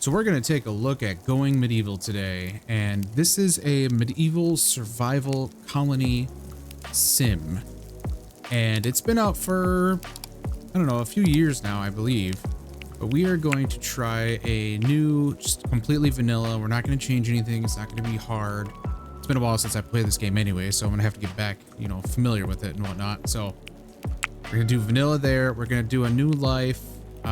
So we're going to take a look at Going Medieval today, and this is a medieval survival colony sim. And it's been out for, I don't know, a few years now, I believe. But we are going to try a new, just completely vanilla. We're not going to change anything. It's not going to be hard. It's been a while since I played this game anyway, so I'm going to have to get back, familiar with it and whatnot. So we're going to do vanilla there. We're going to do a new life.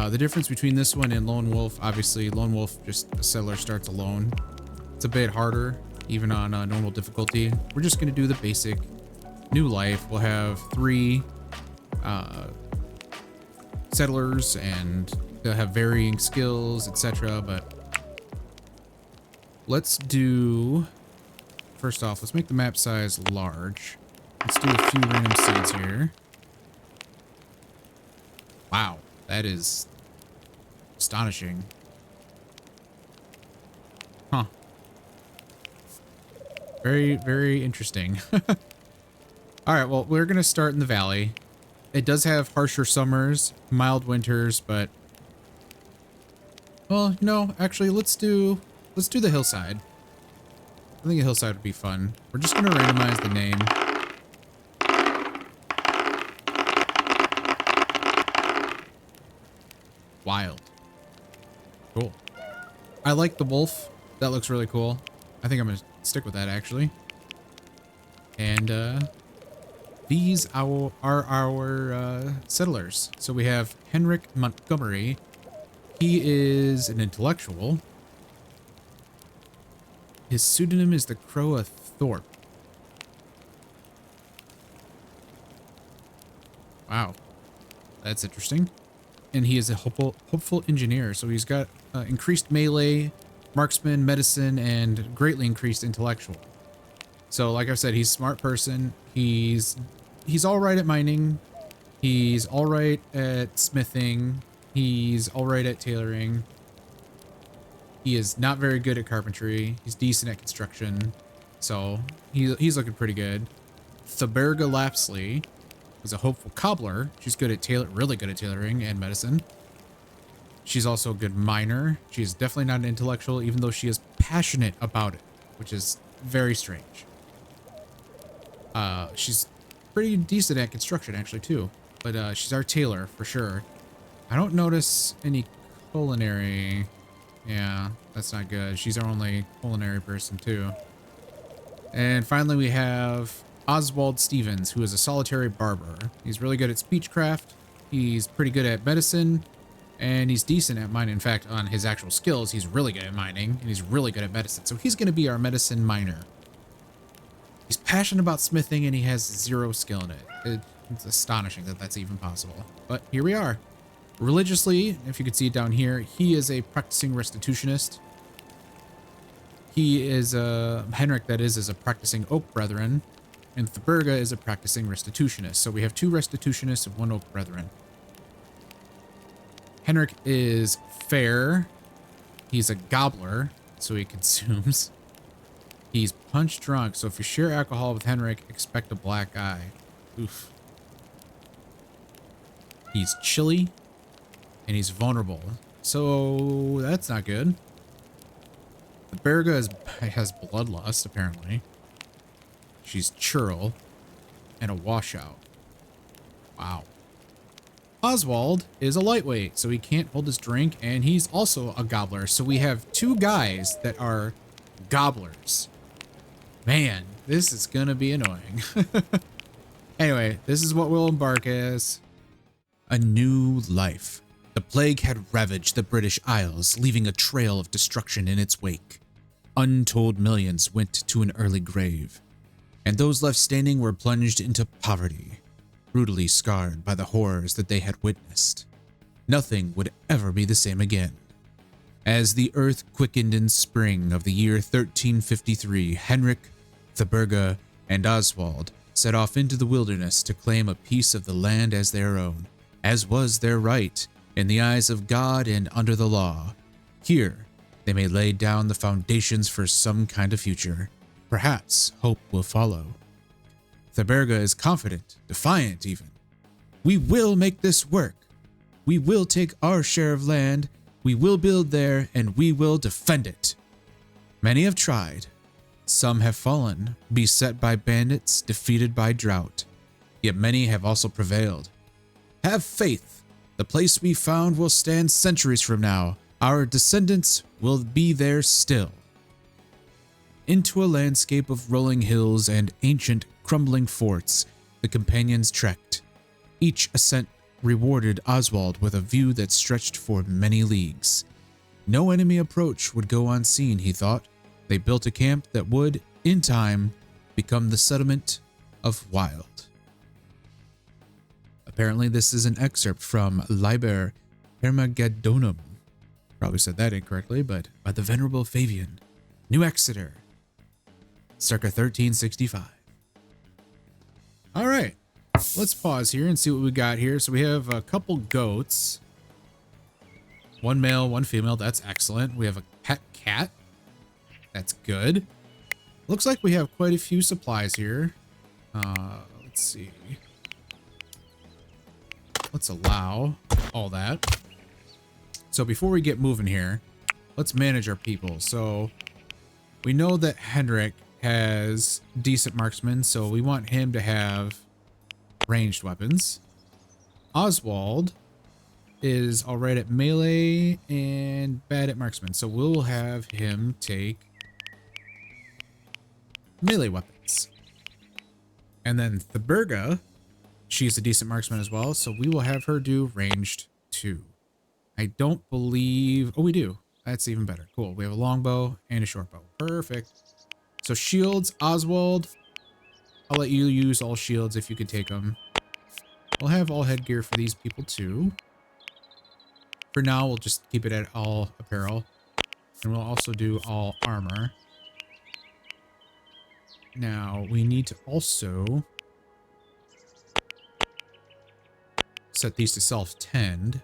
The difference between this one and Lone Wolf, obviously, Lone Wolf, just the settler starts alone. It's a bit harder, even on normal difficulty. We're just going to do the basic new life. We'll have 3 settlers, and they'll have varying skills, etc. But let's do, first off, let's make the map size large. Let's do a few random seeds here. Wow, that is astonishing. Huh. Very, very interesting. All right, well, we're going to start in the valley. It does have harsher summers, mild winters, but, well, no, actually, let's do the hillside. I think a hillside would be fun. We're just going to randomize the name. Wyld. Cool. I like the wolf. That looks really cool. I think I'm going to stick with that, actually. And these are our settlers. So we have Henrik Montgomery. He is an intellectual. His pseudonym is the Crow of Thorpe. Wow. That's interesting. And he is a hopeful engineer. So he's got increased melee, marksman, medicine, and greatly increased intellectual. So like I said, he's a smart person. He's all right at mining. He's all right at smithing. He's all right at tailoring. He is not very good at carpentry. He's decent at construction. So he's looking pretty good. Theberga Lapsley is a hopeful cobbler. She's good at really good at tailoring and medicine. She's also a good miner. She's definitely not an intellectual, even though she is passionate about it, which is very strange. She's pretty decent at construction, actually, too. But she's our tailor, for sure. I don't notice any culinary. Yeah, that's not good. She's our only culinary person, too. And finally, we have Oswald Stevens, who is a solitary barber. He's really good at speechcraft. He's pretty good at medicine. And he's decent at mining. In fact, on his actual skills, he's really good at mining. And he's really good at medicine. So he's going to be our medicine miner. He's passionate about smithing, and he has 0 skill in it. It's astonishing that that's even possible. But here we are. Religiously, if you can see it down here, he is a practicing restitutionist. He is Henrik, that is a practicing oak brethren. And Theberga is a practicing restitutionist. So we have 2 restitutionists and 1 oak brethren. Henrik is fair. He's a gobbler, so he consumes. He's punch drunk, so if you share alcohol with Henrik, expect a black eye. Oof. He's chilly, and he's vulnerable, so that's not good. Theberga has bloodlust, apparently. She's churl, and a washout. Wow. Oswald is a lightweight, so he can't hold his drink, and he's also a gobbler. So we have 2 guys that are gobblers. Man, this is gonna be annoying. Anyway, this is what we'll embark as. A new life. The plague had ravaged the British Isles, leaving a trail of destruction in its wake. Untold millions went to an early grave, and those left standing were plunged into poverty, brutally scarred by the horrors that they had witnessed. Nothing would ever be the same again. As the earth quickened in spring of the year 1353, Henrik, Theberga, and Oswald set off into the wilderness to claim a piece of the land as their own, as was their right in the eyes of God and under the law. Here, they may lay down the foundations for some kind of future. Perhaps hope will follow. Theberga is confident, defiant even. We will make this work. We will take our share of land We will build there, and we will defend it. Many have tried. Some have fallen, beset by bandits, defeated by drought. Yet many have also prevailed. Have faith. The place we found will stand centuries from now. Our descendants will be there still. Into a landscape of rolling hills and ancient, crumbling forts, the companions trekked. Each ascent rewarded Oswald with a view that stretched for many leagues. No enemy approach would go unseen, he thought. They built a camp that would, in time, become the settlement of Wyld. Apparently this is an excerpt from Liber Hermageddonum. Probably said that incorrectly, but by the Venerable Fabian, New Exeter, circa 1365. All right, let's pause here and see what we got here. So we have a couple goats. One male, one female. That's excellent. We have a pet cat. That's good. Looks like we have quite a few supplies here. Let's see. Let's allow all that. So before we get moving here, let's manage our people. So we know that Henrik has decent marksmen, so we want him to have ranged weapons. Oswald is all right at melee and bad at marksman, so we'll have him take melee weapons. And then Theberga, she's a decent marksman as well, so we will have her do ranged 2. I don't believe... Oh, we do. That's even better. Cool. We have a longbow and a short bow. Perfect. So shields, Oswald. I'll let you use all shields if you could take them. We'll have all headgear for these people too. For now, we'll just keep it at all apparel. And we'll also do all armor. Now, we need to also set these to self-tend.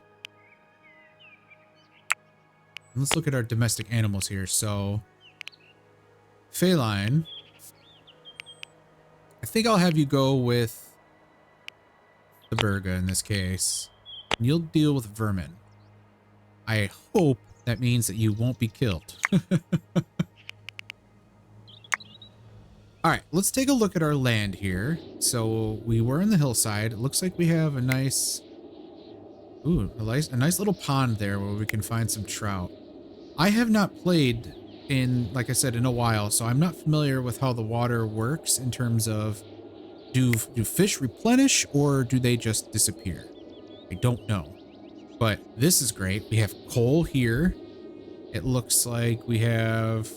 Let's look at our domestic animals here. So, feline. I think I'll have you go with the Theberga in this case. And you'll deal with vermin. I hope that means that you won't be killed. Alright, let's take a look at our land here. So, we were in the hillside. It looks like we have a nice... Ooh, a nice little pond there where we can find some trout. I have not played in, like I said, in a while, so I'm not familiar with how the water works in terms of do fish replenish or do they just disappear? I don't know. But this is great. We have coal here. It looks like we have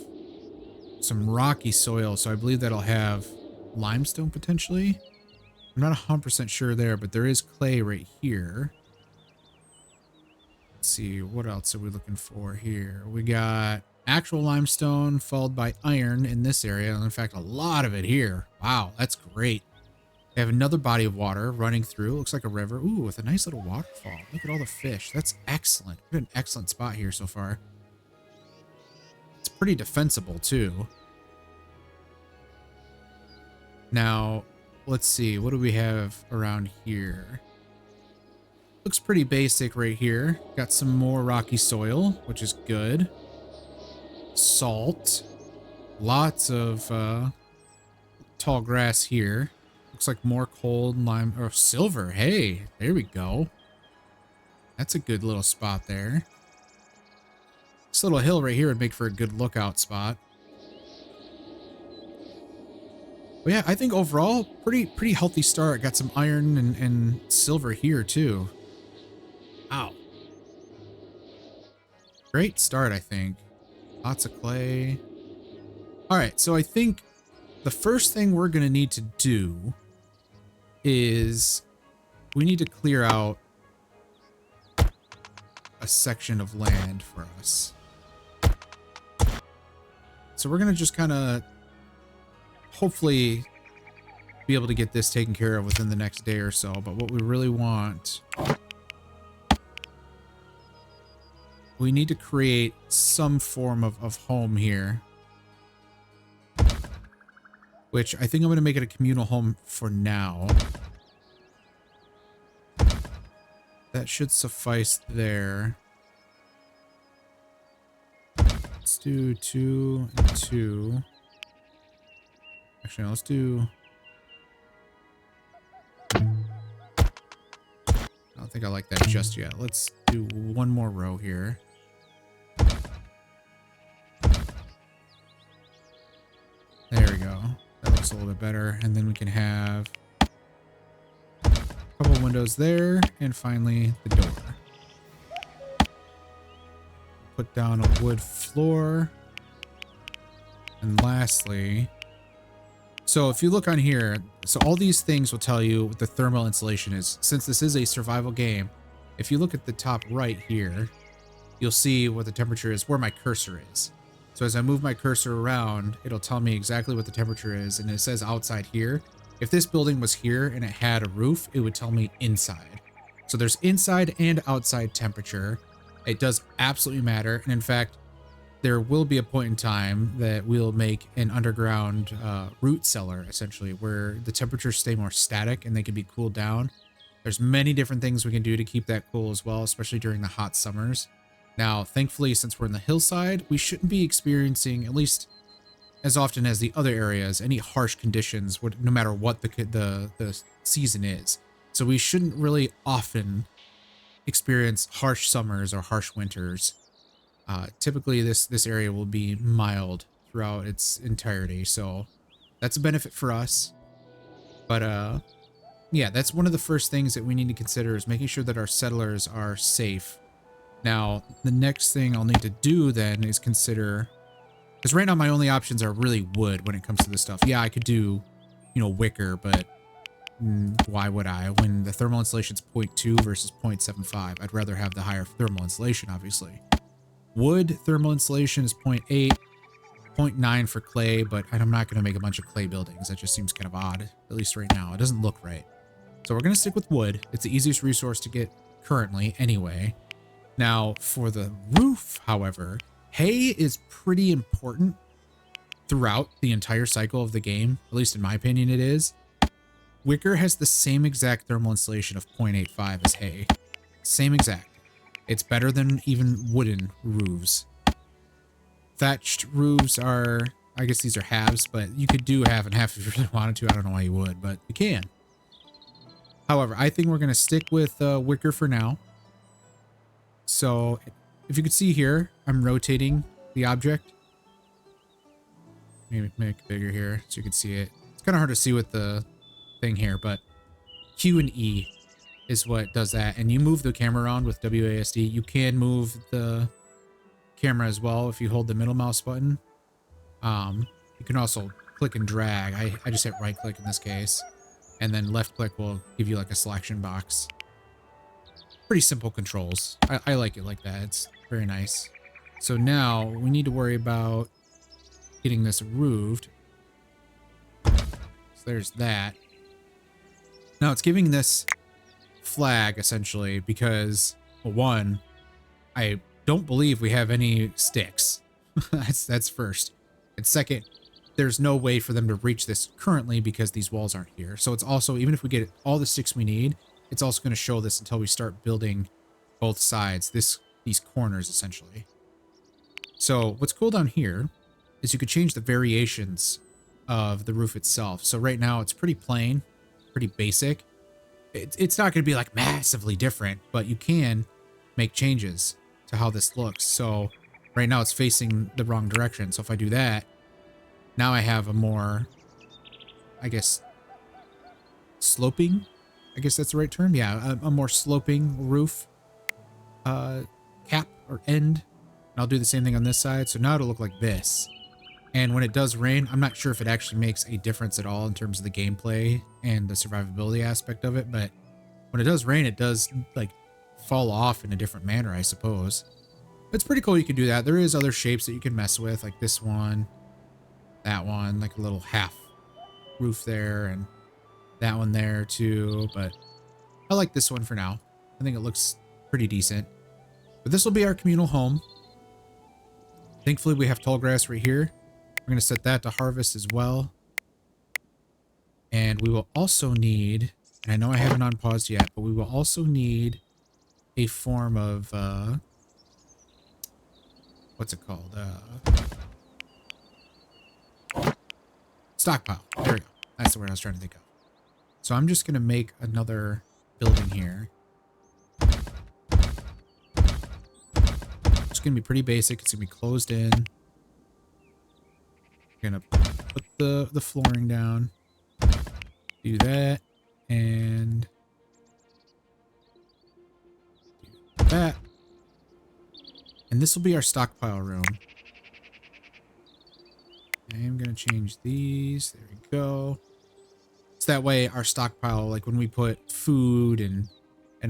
some rocky soil, so I believe that'll have limestone potentially. I'm not 100% sure there, but there is clay right here. Let's see, what else are we looking for here? We got actual limestone followed by iron in this area. And in fact, a lot of it here. Wow, that's great. We have another body of water running through. Looks like a river. Ooh, with a nice little waterfall. Look at all the fish. That's excellent. We're in an excellent spot here so far. It's pretty defensible too. Now, let's see. What do we have around here? Looks pretty basic right here. Got some more rocky soil, which is good. Salt. Lots of tall grass here. Looks like more coal and lime or silver. Hey, there we go. That's a good little spot there. This little hill right here would make for a good lookout spot. But yeah, I think overall pretty healthy start. Got some iron and silver here too. Wow. Great start, I think. Lots of clay. All right, so I think the first thing we're going to need to do is we need to clear out a section of land for us. So we're going to just kind of hopefully be able to get this taken care of within the next day or so. But what we really want... We need to create some form of home here. Which I think I'm going to make it a communal home for now. That should suffice there. Let's do 2 and 2. Actually, no, let's do... I don't think I like that just yet. Let's do one more row here. There we go. That looks a little bit better. And then we can have a couple of windows there. And finally, the door. Put down a wood floor. And lastly... So if you look on here, so all these things will tell you what the thermal insulation is. Since this is a survival game, if you look at the top right here, you'll see what the temperature is, where my cursor is. So as I move my cursor around, it'll tell me exactly what the temperature is. And it says outside here. If this building was here and it had a roof, it would tell me inside. So there's inside and outside temperature. It does absolutely matter. And in fact, there will be a point in time that we'll make an underground root cellar, essentially, where the temperatures stay more static and they can be cooled down. There's many different things we can do to keep that cool as well, especially during the hot summers. Now, thankfully, since we're in the hillside, we shouldn't be experiencing, at least as often as the other areas, any harsh conditions, no matter what the season is. So we shouldn't really often experience harsh summers or harsh winters. Typically, this area will be mild throughout its entirety, so that's a benefit for us. But yeah, that's one of the first things that we need to consider is making sure that our settlers are safe. Now, the next thing I'll need to do then is consider, because right now my only options are really wood when it comes to this stuff. Yeah, I could do, you know, wicker, but why would I? When the thermal insulation is 0.2 versus 0.75, I'd rather have the higher thermal insulation, obviously. Wood thermal insulation is 0.8, 0.9 for clay, but I'm not going to make a bunch of clay buildings. That just seems kind of odd, at least right now. It doesn't look right. So we're going to stick with wood. It's the easiest resource to get currently anyway. Now, for the roof, however, hay is pretty important throughout the entire cycle of the game. At least in my opinion, it is. Wicker has the same exact thermal insulation of 0.85 as hay. Same exact. It's better than even wooden roofs. Thatched roofs are, I guess these are halves, but you could do half and half if you really wanted to. I don't know why you would, but you can. However, I think we're going to stick with wicker for now. So if you could see here, I'm rotating the object. Maybe make it bigger here so you can see it. It's kind of hard to see with the thing here, but Q and E is what does that. And you move the camera around with WASD. You can move the camera as well if you hold the middle mouse button. You can also click and drag. I just hit right click in this case. And then left click will give you like a selection box. Pretty simple controls. I like it like that. It's very nice. So now we need to worry about getting this roofed. So there's that. Now it's giving this flag essentially because, well, one, I don't believe we have any sticks. that's first. And second, there's no way for them to reach this currently because these walls aren't here. So it's also, even if we get all the sticks we need, it's also going to show this until we start building both sides, these corners essentially. So what's cool down here is you could change the variations of the roof itself. So right now it's pretty plain, pretty basic. It's not going to be like massively different, but you can make changes to how this looks. So right now it's facing the wrong direction. So if I do that, now I have a more, I guess, sloping, I guess that's the right term. Yeah, a more sloping roof cap or end. And I'll do the same thing on this side. So now it'll look like this. And when it does rain, I'm not sure if it actually makes a difference at all in terms of the gameplay and the survivability aspect of it. But when it does rain, it does like fall off in a different manner, I suppose. It's pretty cool you can do that. There is other shapes that you can mess with, like this one, that one, like a little half roof there, and that one there too. But I like this one for now. I think it looks pretty decent. But this will be our communal home. Thankfully, we have tall grass right here. We're going to set that to harvest as well. And we will also need, and I know I haven't unpaused yet, but we will also need a form of, what's it called? Stockpile. There we go. That's the word I was trying to think of. So I'm just going to make another building here. It's going to be pretty basic. It's going to be closed in. I'm going to put the flooring down. Do that. And do that. And this will be our stockpile room. I am going to change these. There we go. So that way our stockpile, like when we put food and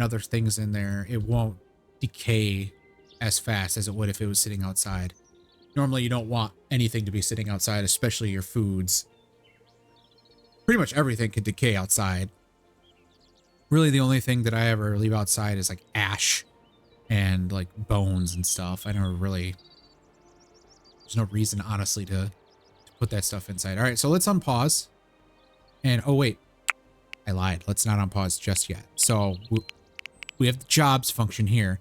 other things in there, it won't decay as fast as it would if it was sitting outside. Normally you don't want anything to be sitting outside, especially your foods. Pretty much everything can decay outside. Really the only thing that I ever leave outside is like ash and like bones and stuff. I never really, there's no reason honestly to put that stuff inside. All right, so let's unpause. And oh wait, I lied. Let's not unpause just yet. So we have the jobs function here.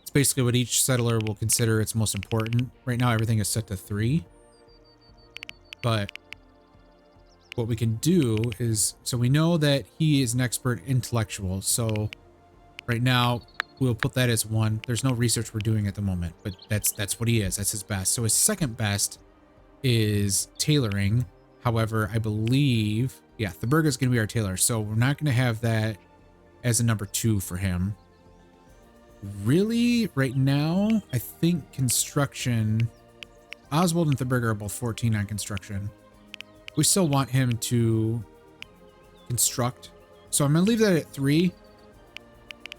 It's basically what each settler will consider its most important. Right now everything is set to 3. But what we can do is, so we know that he is an expert intellectual. So right now we'll put that as 1. There's no research we're doing at the moment, but that's what he is. That's his best. So his second best is tailoring. However, I believe, yeah, Theberga is going to be our tailor. So we're not going to have that as a number 2 for him. Really, right now, I think construction, Oswald and Theberga are both 14 on construction. We still want him to construct. So I'm going to leave that at 3.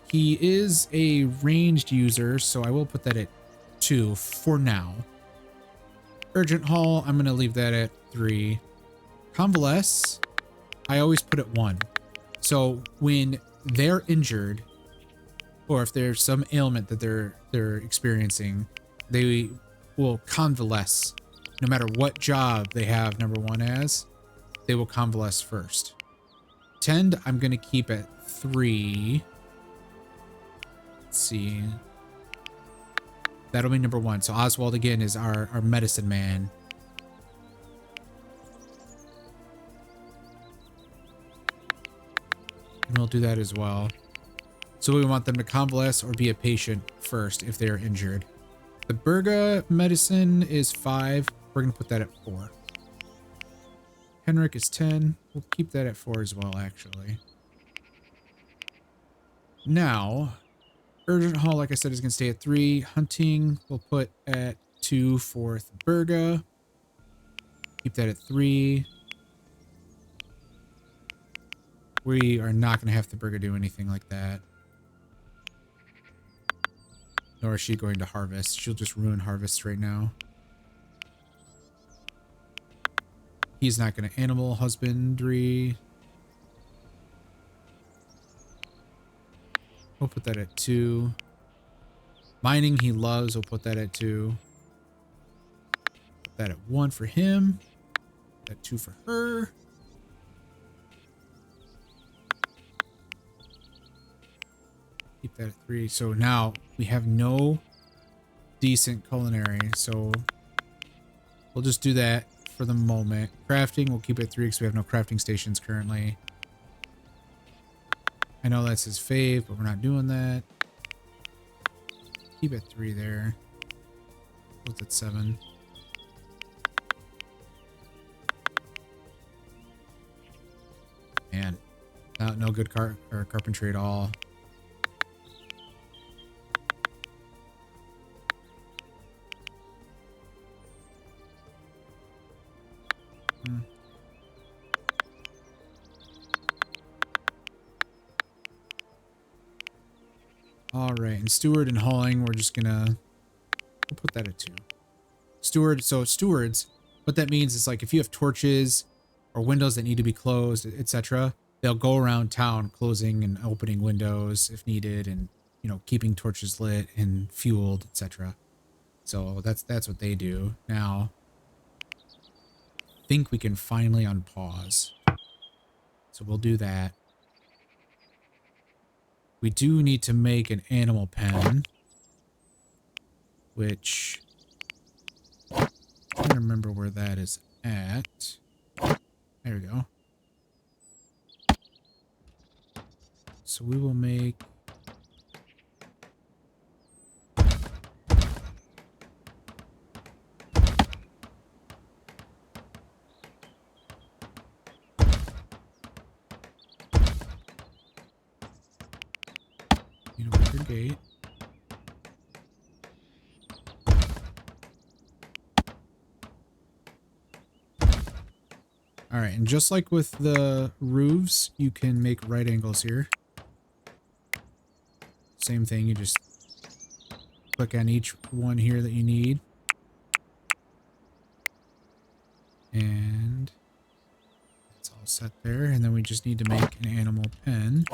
He is a ranged user, so I will put that at 2 for now. Urgent haul, I'm going to leave that at 3. Convalesce, I always put at 1. So when they're injured, or if there's some ailment that they're experiencing, they will convalesce. No matter what job they have number 1 as, they will convalesce first. Tend, I'm going to keep at 3. Let's see. That'll be number 1. So Oswald again is our medicine man. And we'll do that as well. So we want them to convalesce or be a patient first if they are injured. The Theberga medicine is 5. We're going to put that at 4. Henrik is 10. We'll keep that at 4 as well, actually. Now, urgent haul, like I said, is going to stay at 3. Hunting, we'll put at 2 for Theberga. Keep that at 3. We are not going to have Theberga do anything like that. Nor is she going to harvest. She'll just ruin harvests right now. He's not going to animal husbandry. We'll put that at 2. Mining he loves. We'll put that at 2. Put that at 1 for him. That 2 for her. Keep that at 3. So now we have no decent culinary. So we'll just do that for the moment. Crafting, we'll keep it at 3 because we have no crafting stations currently. I know that's his fave, but we're not doing that. Keep it 3 there. Both at 7. Man, no good carpentry at all. All right, and steward and hauling, we'll put that at 2. Steward, so stewards, what that means is like if you have torches or windows that need to be closed, etc., they'll go around town closing and opening windows if needed, and keeping torches lit and fueled, etc. So that's what they do. Now, I think we can finally unpause. So we'll do that. We do need to make an animal pen, which to remember where that is at. There we go. So we will make... Need a wicker gate. All right, and just like with the roofs, you can make right angles here. Same thing, you just click on each one here that you need. And that's all set there. And then we just need to make an animal pen.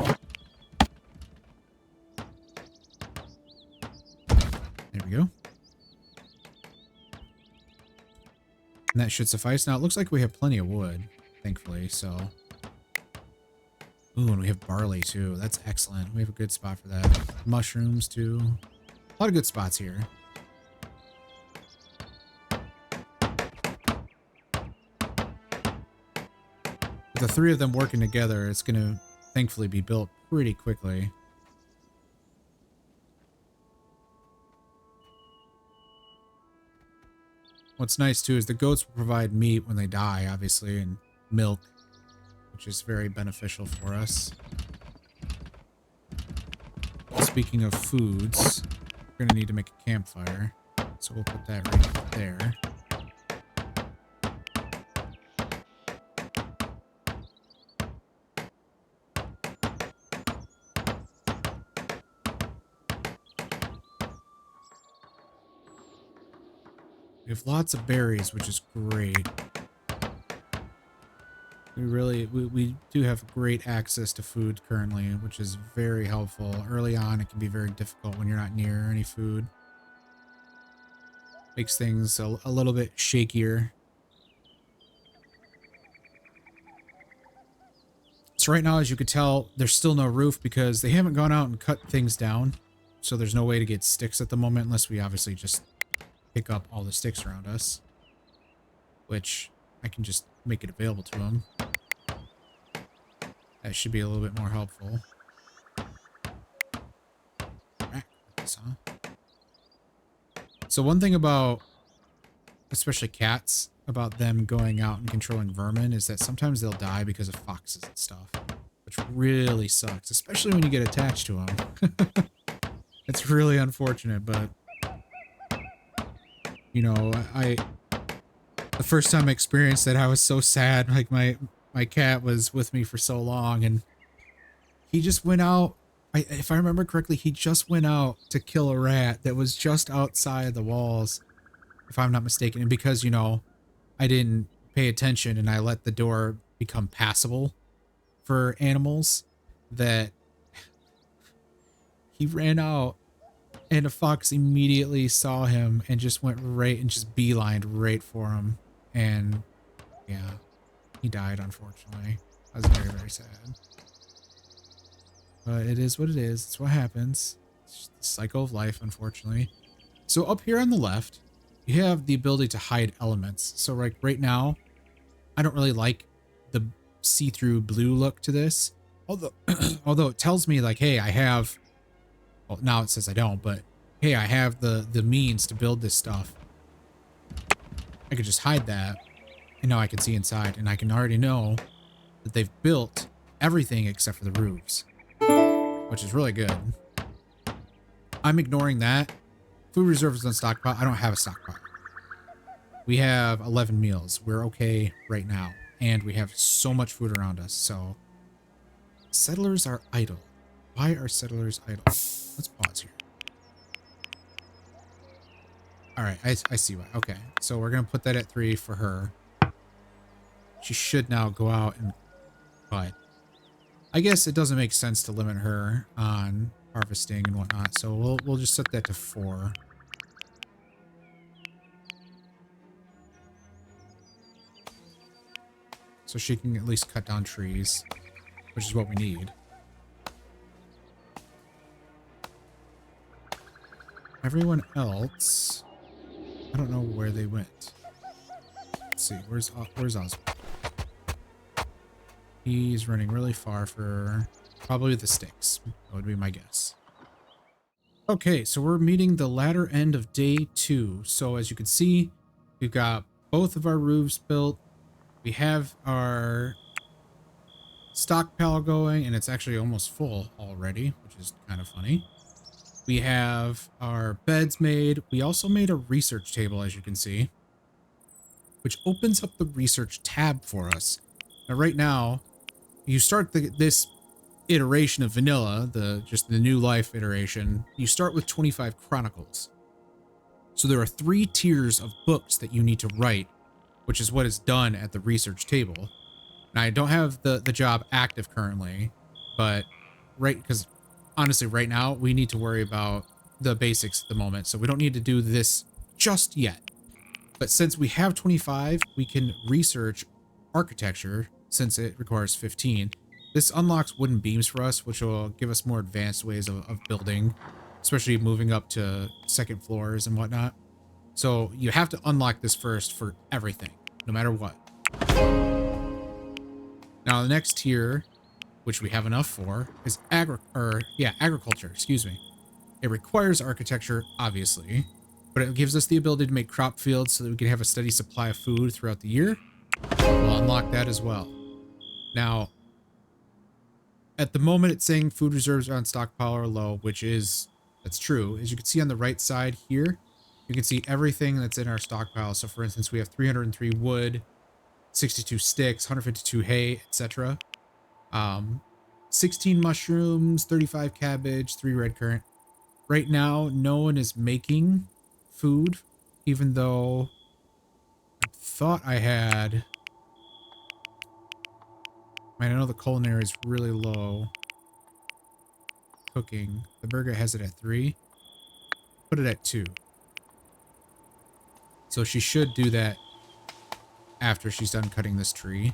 There we go. And that should suffice. Now, it looks like we have plenty of wood, thankfully, so... Ooh, and we have barley, too. That's excellent. We have a good spot for that. Mushrooms, too. A lot of good spots here. With the three of them working together, it's going to, thankfully, be built pretty quickly. What's nice, too, is the goats will provide meat when they die, obviously, and milk, which is very beneficial for us. Speaking of foods, we're going to need to make a campfire, so we'll put that right there. We have lots of berries, which is great. We do have great access to food currently, which is very helpful. Early on, it can be very difficult when you're not near any food. Makes things a little bit shakier. So right now, as you could tell, there's still no roof because they haven't gone out and cut things down. So there's no way to get sticks at the moment unless we obviously just pick up all the sticks around us, which I can just make it available to them. That should be a little bit more helpful. So one thing about, especially cats, about them going out and controlling vermin is that sometimes they'll die because of foxes and stuff, which really sucks, especially when you get attached to them. It's really unfortunate, but you know, the first time I experienced it, I was so sad. Like my cat was with me for so long, and he just went out. If I remember correctly, he just went out to kill a rat that was just outside the walls, if I'm not mistaken. And because, you know, I didn't pay attention and I let the door become passable for animals, that he ran out. And a fox immediately saw him and just went right and just beelined right for him. And yeah, he died, unfortunately. I was very, very sad. But it is what it is. It's what happens. It's just the cycle of life, unfortunately. So up here on the left, you have the ability to hide elements. So like right now, I don't really like the see-through blue look to this. Although it tells me like, hey, I have... Well, now it says I don't, but hey, I have the means to build this stuff. I could just hide that, and now I can see inside, and I can already know that they've built everything except for the roofs, which is really good. I'm ignoring that. Food reserves on stockpile. I don't have a stockpile. We have 11 meals. We're okay right now, and we have so much food around us, so... Settlers are idle. Why are settlers idle? Let's pause here. All right, I see why. Okay, so we're going to put that at 3 for her. She should now go out and... But I guess it doesn't make sense to limit her on harvesting and whatnot, so we'll just set that to 4. So she can at least cut down trees, which is what we need. Everyone else, I don't know where they went. see. Where's Oswald? He's running really far for probably the sticks. That would be my guess. Okay, so we're meeting the latter end of day 2. So as you can see, we've got both of our roofs built. We have our stockpile going, and it's actually almost full already, which is kind of funny. We have our beds made. We also made a research table, as you can see, which opens up the research tab for us. Now, right now, you start this iteration of vanilla, just the new life iteration. You start with 25 chronicles. So there are 3 tiers of books that you need to write, which is what is done at the research table. Now, I don't have the job active currently, but because honestly, right now, we need to worry about the basics at the moment. So we don't need to do this just yet. But since we have 25, we can research architecture since it requires 15. This unlocks wooden beams for us, which will give us more advanced ways of building, especially moving up to second floors and whatnot. So you have to unlock this first for everything, no matter what. Now the next tier, which we have enough for, is agriculture, excuse me. It requires architecture, obviously, but it gives us the ability to make crop fields so that we can have a steady supply of food throughout the year. We'll unlock that as well. Now, at the moment, it's saying food reserves on stockpile are low, that's true. As you can see on the right side here, you can see everything that's in our stockpile. So for instance, we have 303 wood, 62 sticks, 152 hay, etc. 16 mushrooms, 35 cabbage, 3 red currant. Right now, no one is making food, even though I thought I had... I know the culinary is really low. Cooking. Theberga has it at 3. Put it at 2. So she should do that after she's done cutting this tree.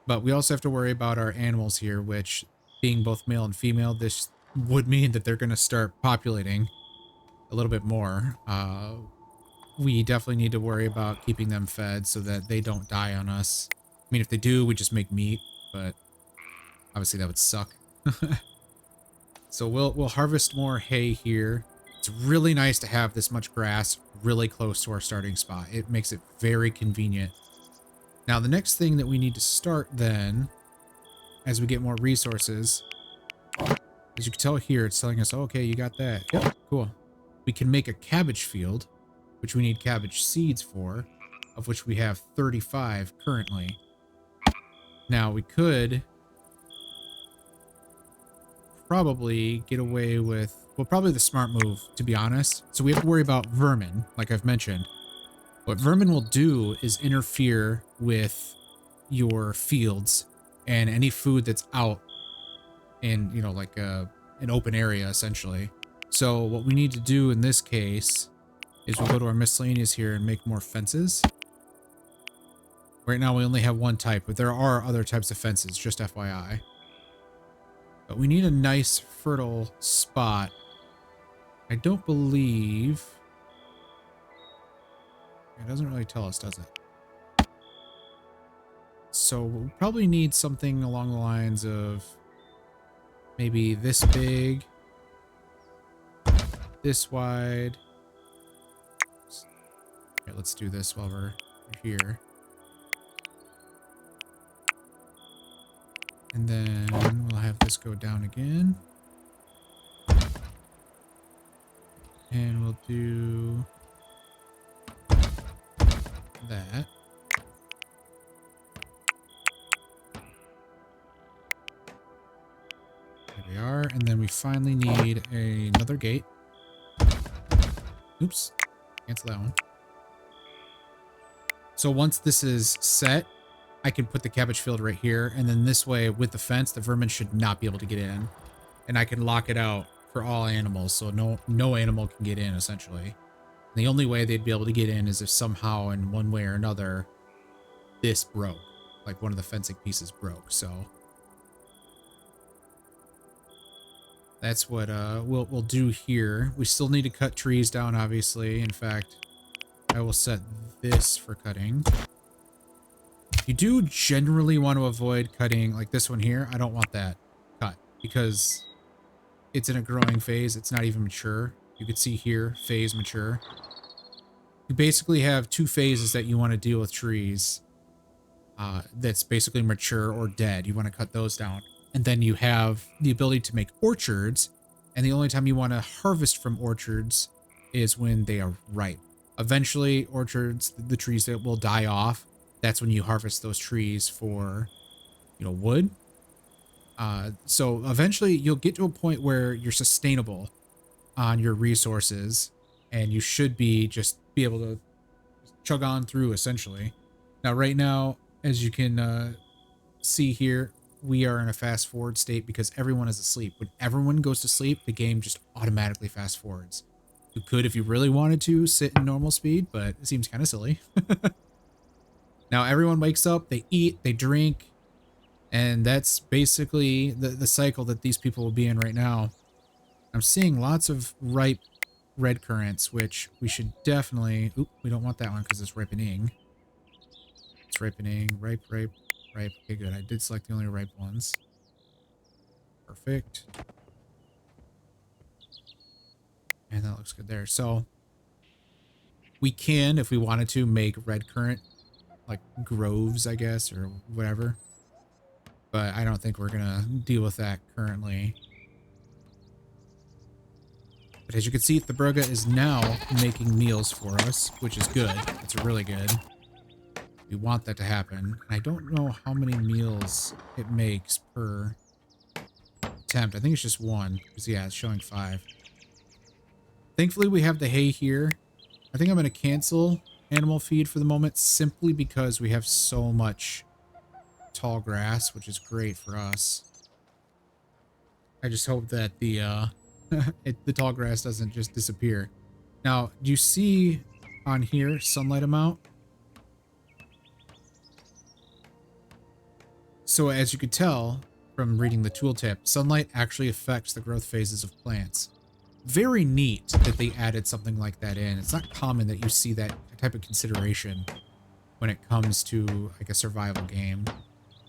But we also have to worry about our animals here, which, being both male and female, this would mean that they're going to start populating a little bit more. We definitely need to worry about keeping them fed so that they don't die on us. I mean, if they do, we just make meat, but obviously that would suck. So we'll harvest more hay here. It's really nice to have this much grass really close to our starting spot. It makes it very convenient. Now, the next thing that we need to start then, as we get more resources, as you can tell here, it's telling us, oh, okay, you got that. Yep, cool. We can make a cabbage field, which we need cabbage seeds for, of which we have 35 currently. Now, we could probably get away with, well, probably the smart move, to be honest. So we have to worry about vermin, like I've mentioned. What vermin will do is interfere with your fields and any food that's out in, you know, like an open area, essentially. So what we need to do in this case is we'll go to our miscellaneous here and make more fences. Right now we only have one type, but there are other types of fences, just FYI. But we need a nice fertile spot. I don't believe... It doesn't really tell us, does it? So we'll probably need something along the lines of maybe this big, this wide. Okay, let's do this while we're here. And then we'll have this go down again. And we'll do that. There we are. And then we finally need another gate. Oops. Cancel that one. So once this is set, I can put the cabbage field right here. And then this way, with the fence, the vermin should not be able to get in. And I can lock it out for all animals. So no animal can get in, essentially. The only way they'd be able to get in is if somehow, in one way or another, this broke. Like one of the fencing pieces broke. So that's what we'll do here. We still need to cut trees down, obviously. In fact, I will set this for cutting. You do generally want to avoid cutting like this one here. I don't want that cut because it's in a growing phase. It's not even mature. You can see here, phase mature. You basically have two phases that you want to deal with trees. That's basically mature or dead. You want to cut those down. And then you have the ability to make orchards. And the only time you want to harvest from orchards is when they are ripe. Eventually, orchards, the trees that will die off, that's when you harvest those trees for, wood. So eventually you'll get to a point where you're sustainable on your resources and you should be able to chug on through essentially. Now, right now, as you can see here, we are in a fast forward state because everyone is asleep. When everyone goes to sleep, the game just automatically fast forwards. You could, if you really wanted to, sit in normal speed, but it seems kind of silly. Now everyone wakes up, they eat, they drink, and that's basically the cycle that these people will be in right now. I'm seeing lots of ripe red currants, which we should definitely... Oop, we don't want that one because it's ripening. It's ripening. Ripe, ripe, ripe. Okay, good. I did select the only ripe ones. Perfect. And that looks good there. So we can, if we wanted to, make red currant like groves, I guess, or whatever. But I don't think we're gonna deal with that currently. But as you can see, Theberga is now making meals for us, which is good. It's really good. We want that to happen. I don't know how many meals it makes per attempt. I think it's just one. Because, yeah, it's showing 5. Thankfully, we have the hay here. I think I'm going to cancel animal feed for the moment simply because we have so much tall grass, which is great for us. I just hope that the the tall grass doesn't just disappear. Now, do you see on here sunlight amount? So as you could tell from reading the tooltip, sunlight actually affects the growth phases of plants. Very neat that they added something like that in. It's not common that you see that type of consideration when it comes to like a survival game,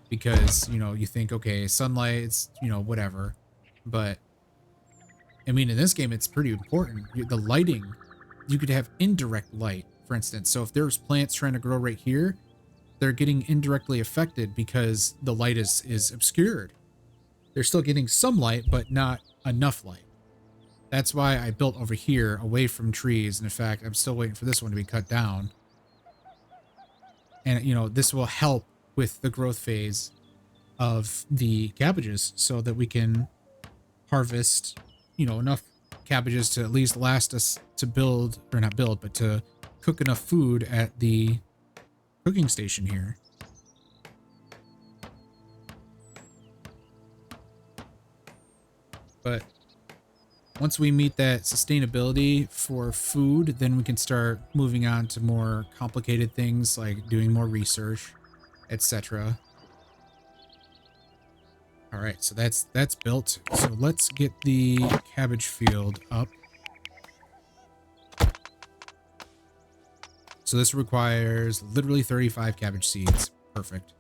because you think, okay, sunlight, it's whatever, but I mean in this game it's pretty important. The lighting, you could have indirect light, for instance. So if there's plants trying to grow right here, they're getting indirectly affected because the light is obscured. They're still getting some light, but not enough light. That's why I built over here away from trees. And in fact, I'm still waiting for this one to be cut down. And, this will help with the growth phase of the cabbages so that we can harvest, enough cabbages to at least last us to build, or not build, but to cook enough food at the cooking station here. But once we meet that sustainability for food, then we can start moving on to more complicated things like doing more research, etc. All right, so that's built. So let's get the cabbage field up. So this requires literally 35 cabbage seeds. Perfect.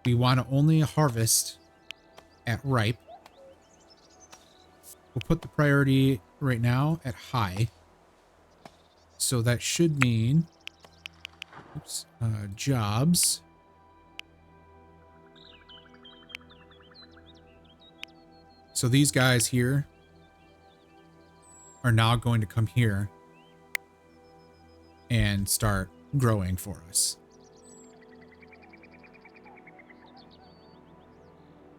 We want to only harvest at ripe. We'll put the priority right now at high. So that should mean, jobs. So these guys here are now going to come here and start growing for us.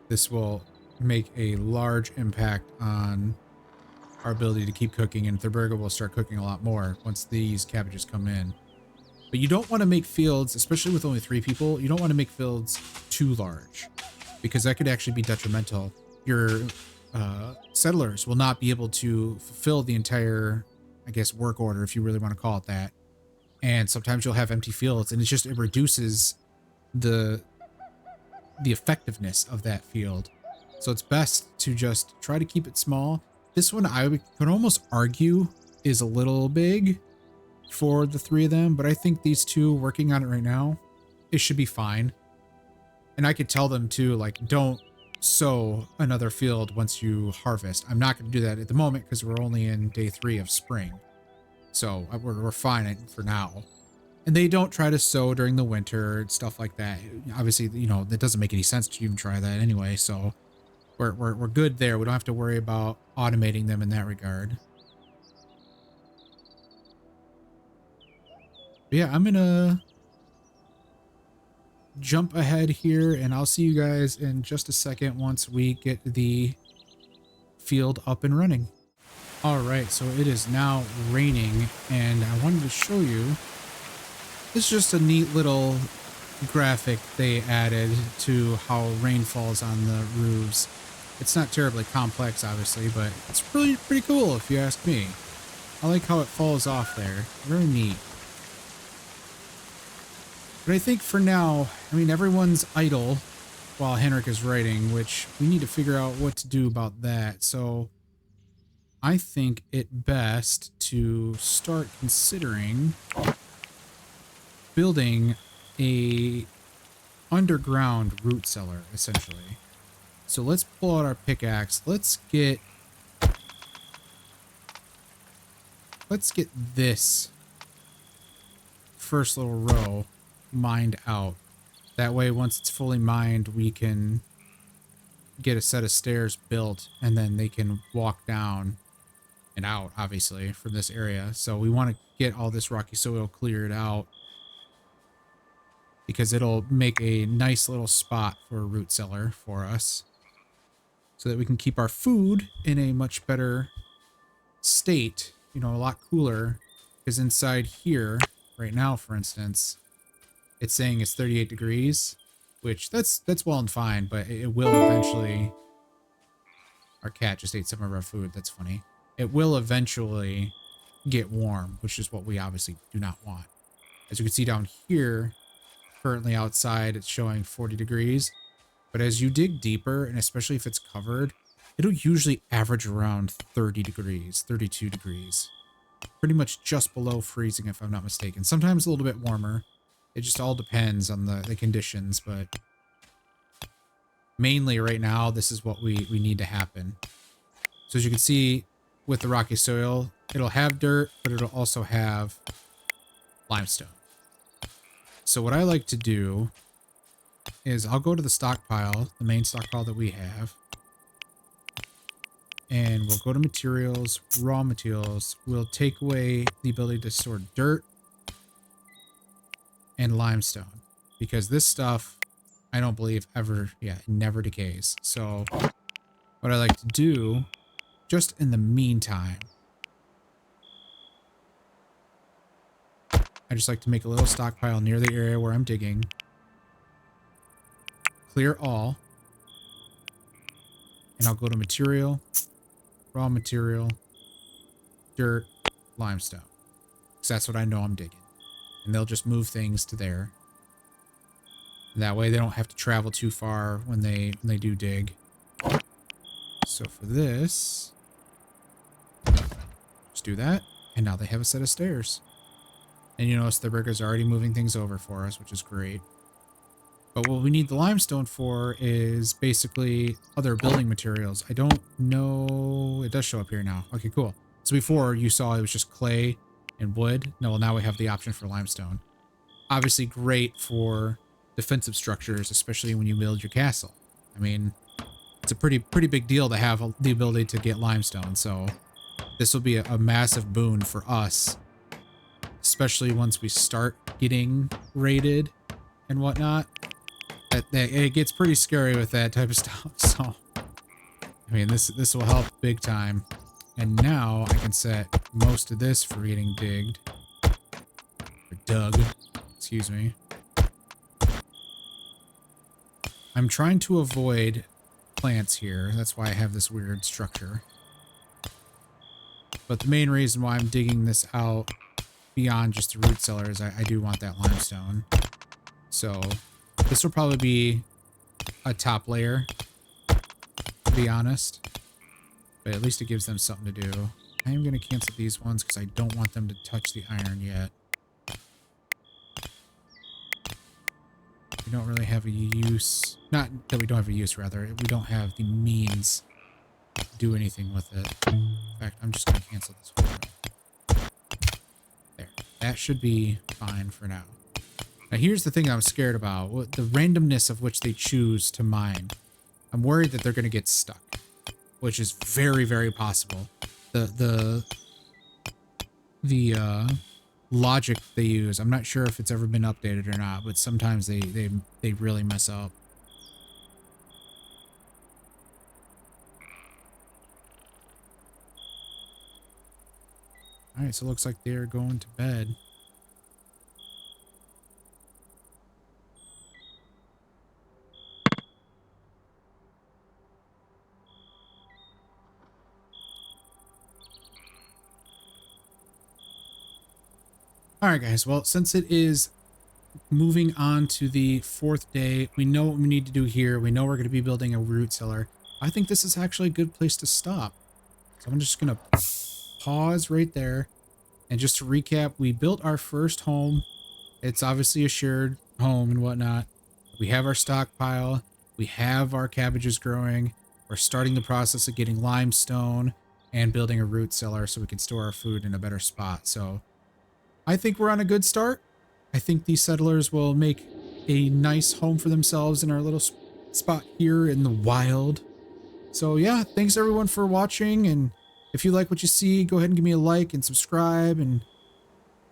This will make a large impact on our ability to keep cooking, and Theberga will start cooking a lot more once these cabbages come in. But you don't want to make fields, especially with only 3 people, you don't want to make fields too large because that could actually be detrimental. Your settlers will not be able to fulfill the entire, I guess, work order, if you really want to call it that. And sometimes you'll have empty fields, and it reduces the effectiveness of that field. So it's best to just try to keep it small. This one I could almost argue is a little big, for the 3 of them, but I think these 2 working on it right now, it should be fine. And I could tell them too, like, don't sow another field once you harvest. I'm not going to do that at the moment because we're only in day 3 of spring. So we're fine for now. And they don't try to sow during the winter and stuff like that. Obviously, you know, that doesn't make any sense to even try that anyway. So we're good there. We don't have to worry about automating them in that regard. But yeah, I'm gonna jump ahead here and I'll see you guys in just a second once we get the field up and running. All right, so it is now raining and I wanted to show you, it's just a neat little graphic they added to how rain falls on the roofs. It's not terribly complex, obviously, but it's really pretty cool if you ask me. I like how it falls off there. Very neat. But I think for now, I mean, everyone's idle while Henrik is writing, which we need to figure out what to do about that. So I think it best to start considering building a underground root cellar, essentially. So let's pull out our pickaxe. Let's get this first little row mined out. That way, once it's fully mined, we can get a set of stairs built and then they can walk down and out, obviously, from this area. So we want to get all this rocky soil cleared out because it'll make a nice little spot for a root cellar for us so that we can keep our food in a much better state, you know, a lot cooler. Because inside here right now, for instance, it's saying it's 38 degrees, which that's well and fine, but it will eventually, our cat just ate some of our food. That's funny. It will eventually get warm, which is what we obviously do not want. As you can see down here, currently outside, it's showing 40 degrees. But as you dig deeper, and especially if it's covered, it'll usually average around 30 degrees, 32 degrees. Pretty much just below freezing, if I'm not mistaken. Sometimes a little bit warmer. It just all depends on the conditions, but mainly right now, this is what we need to happen. So as you can see, with the rocky soil, it'll have dirt, but it'll also have limestone. So what I like to do is I'll go to the stockpile, the main stockpile that we have, and we'll go to materials, raw materials. We'll take away the ability to store dirt and limestone because this stuff, I don't believe ever, it never decays. So what I like to do, just in the meantime, I just like to make a little stockpile near the area where I'm digging. Clear all. And I'll go to material, raw material, dirt, limestone. Because that's what I know I'm digging. And they'll just move things to there. And that way they don't have to travel too far when they do dig. So for this, just do that. And now they have a set of stairs. And you notice the Theberga's already moving things over for us, which is great. But what we need the limestone for is basically other building materials. I don't know. It does show up here now. Okay, cool. So before you saw it was just clay and wood. No, well, now we have the option for limestone. Obviously great for defensive structures, especially when you build your castle. I mean, it's a pretty big deal to have the ability to get limestone. So this will be a massive boon for us, especially once we start getting raided and whatnot. It gets pretty scary with that type of stuff. So, I mean, this will help big time. And now I can set most of this for getting digged. Or dug. Excuse me. I'm trying to avoid plants here. That's why I have this weird structure. But the main reason why I'm digging this out beyond just the root cellar is I do want that limestone. So this will probably be a top layer, to be honest. But at least it gives them something to do. I am going to cancel these ones because I don't want them to touch the iron yet. We don't really have a use. Not that we don't have a use, rather. We don't have the means to do anything with it. In fact, I'm just going to cancel this one. There. That should be fine for now. Now, here's the thing I'm scared about. The randomness of which they choose to mine. I'm worried that they're going to get stuck, which is very, very possible. The logic they use, I'm not sure if it's ever been updated or not, but sometimes they really mess up. All right, so it looks like they're going to bed. All right, guys. Well, since it is moving on to the 4th day, we know what we need to do here. We know we're going to be building a root cellar. I think this is actually a good place to stop. So I'm just going to pause right there. And just to recap, we built our first home. It's obviously a shared home and whatnot. We have our stockpile. We have our cabbages growing. We're starting the process of getting limestone and building a root cellar so we can store our food in a better spot. So I think we're on a good start. I think these settlers will make a nice home for themselves in our little spot here in the Wyld. So yeah, thanks everyone for watching. And if you like what you see, go ahead and give me a like and subscribe. And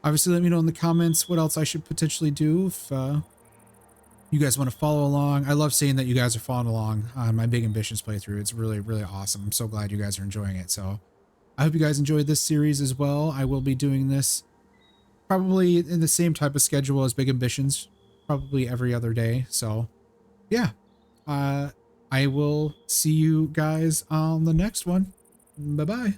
obviously let me know in the comments what else I should potentially do if you guys want to follow along. I love seeing that you guys are following along on my Big Ambitions playthrough. It's really, really awesome. I'm so glad you guys are enjoying it. So I hope you guys enjoyed this series as well. I will be doing this probably in the same type of schedule as Big Ambitions, probably every other day. So yeah, I will see you guys on the next one. Bye-bye.